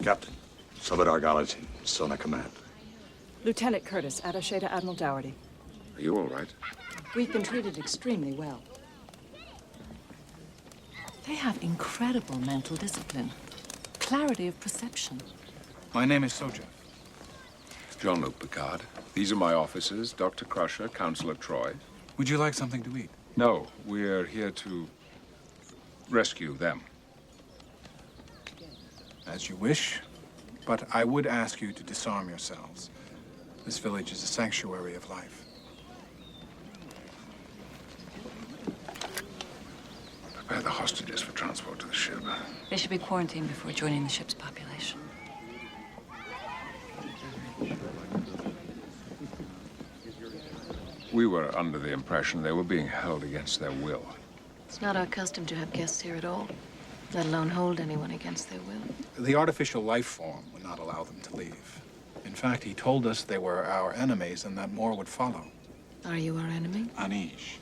Captain, Salvador Galaxy, Sona Command. Lieutenant Curtis, attaché to Admiral Dougherty. Are you all right? We've been treated extremely well. They have incredible mental discipline, clarity of perception. My name is Soja. Jean-Luc Picard. These are my officers, Dr. Crusher, Counselor Troy. Would you like something to eat? No, we're here to rescue them. As you wish, but I would ask you to disarm yourselves. This village is a sanctuary of life. Prepare the hostages for transport to the ship. They should be quarantined before joining the ship's population. We were under the impression they were being held against their will. It's not our custom to have guests here at all, let alone hold anyone against their will. The artificial life form would not allow them to leave. In fact, he told us they were our enemies and that more would follow. Are you our enemy? Anish.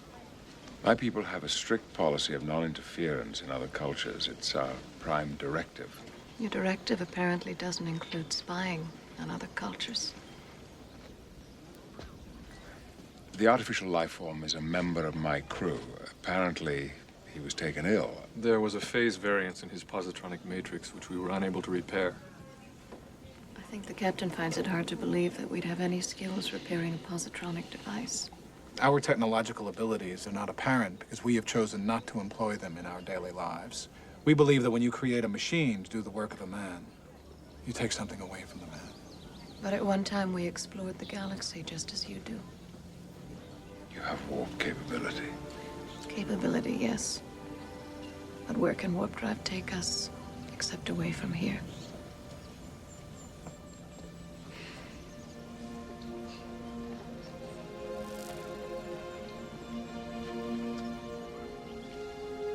My people have a strict policy of non-interference in other cultures. It's our prime directive. Your directive apparently doesn't include spying on other cultures. The artificial life form is a member of my crew. Apparently, he was taken ill. There was a phase variance in his positronic matrix, which we were unable to repair. I think the captain finds it hard to believe that we'd have any skills repairing a positronic device. Our technological abilities are not apparent because we have chosen not to employ them in our daily lives. We believe that when you create a machine to do the work of a man, you take something away from the man. But at one time we explored the galaxy just as you do. You have warp capability. Capability, yes. But where can warp drive take us, except away from here?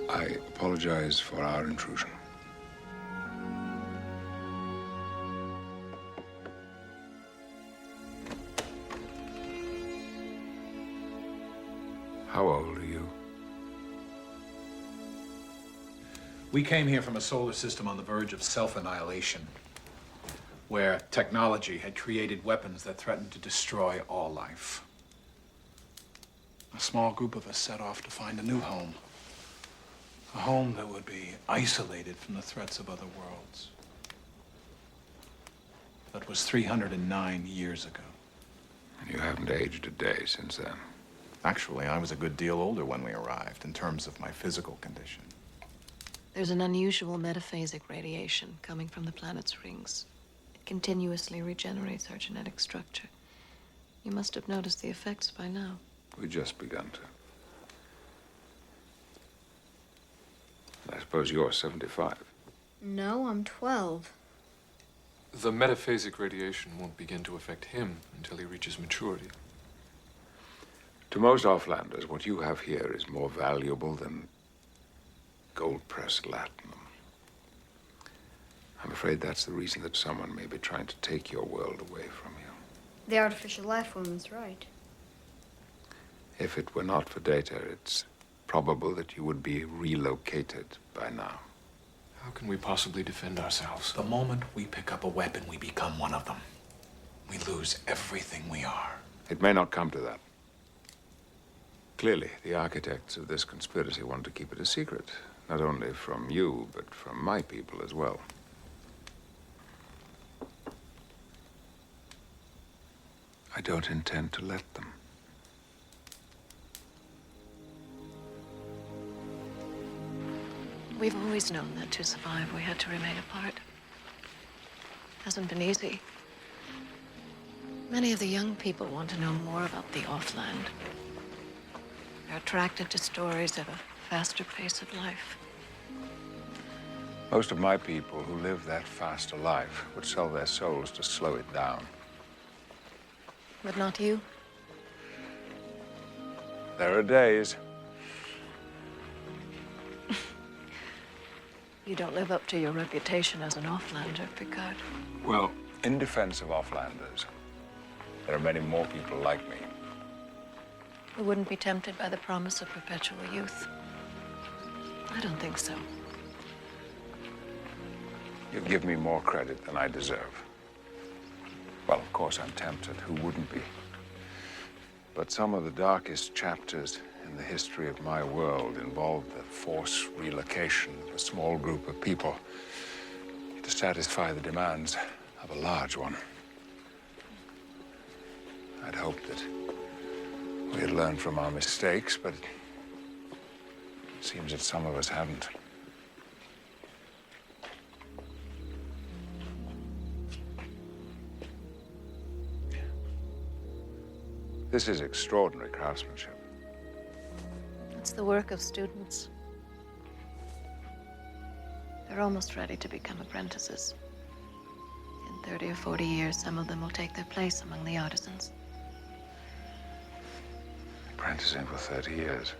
I apologize for our intrusion. How old are you? We came here from a solar system on the verge of self-annihilation, where technology had created weapons that threatened to destroy all life. A small group of us set off to find a new home. A home that would be isolated from the threats of other worlds. That was 309 years ago. And you haven't aged a day since then. Actually, I was a good deal older when we arrived, in terms of my physical condition. There's an unusual metaphasic radiation coming from the planet's rings. It continuously regenerates our genetic structure. You must have noticed the effects by now. We've just begun to. I suppose you're 75. No, I'm 12. The metaphasic radiation won't begin to affect him until he reaches maturity. To most offlanders, what you have here is more valuable than gold-pressed latinum. I'm afraid that's the reason that someone may be trying to take your world away from you. The artificial life form is right. If it were not for data, it's probable that you would be relocated by now. How can we possibly defend ourselves? The moment we pick up a weapon, we become one of them. We lose everything we are. It may not come to that. Clearly, the architects of this conspiracy want to keep it a secret, not only from you, but from my people as well. I don't intend to let them. We've always known that to survive, we had to remain apart. Hasn't been easy. Many of the young people want to know more about the offland. They're attracted to stories of a faster pace of life. Most of my people who live that fast a life would sell their souls to slow it down. But not you. There are days. You don't live up to your reputation as an offlander, Picard. Well, in defense of offlanders, there are many more people like me. Who wouldn't be tempted by the promise of perpetual youth? I don't think so. You give me more credit than I deserve. Well, of course, I'm tempted. Who wouldn't be? But some of the darkest chapters in the history of my world involve the forced relocation of a small group of people to satisfy the demands of a large one. I'd hoped that we had learned from our mistakes, but it seems that some of us haven't. This is extraordinary craftsmanship. It's the work of students. They're almost ready to become apprentices. In 30 or 40 years, some of them will take their place among the artisans. Apprenticing for 30 years.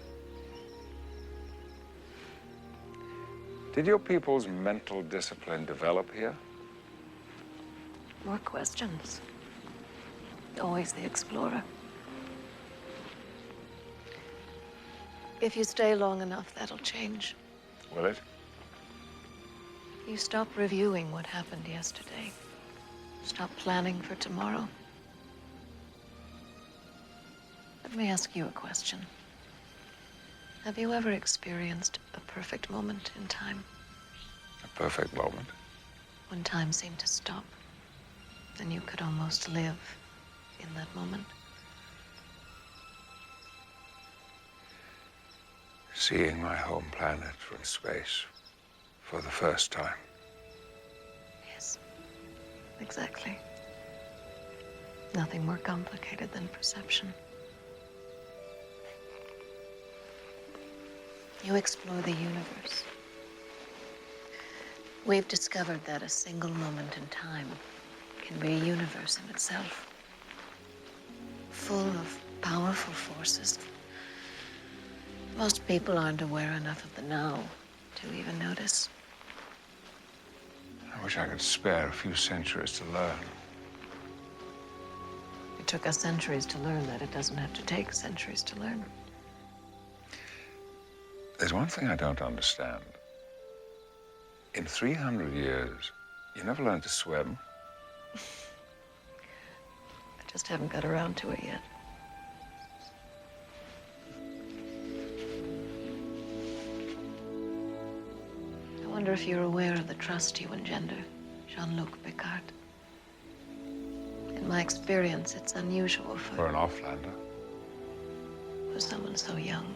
Did your people's mental discipline develop here? More questions. Always the explorer. If you stay long enough, that'll change. Will it? You stop reviewing what happened yesterday. Stop planning for tomorrow. Let me ask you a question. Have you ever experienced a perfect moment in time? A perfect moment? When time seemed to stop, and you could almost live in that moment? Seeing my home planet from space for the first time. Yes, exactly. Nothing more complicated than perception. You explore the universe. We've discovered that a single moment in time can be a universe in itself, full of powerful forces. Most people aren't aware enough of the now to even notice. I wish I could spare a few centuries to learn. It took us centuries to learn that it doesn't have to take centuries to learn. There's one thing I don't understand. In 300 years, you never learned to swim. I just haven't got around to it yet. I wonder if you're aware of the trust you engender, Jean-Luc Picard. In my experience, it's unusual For an offlander. for someone so young.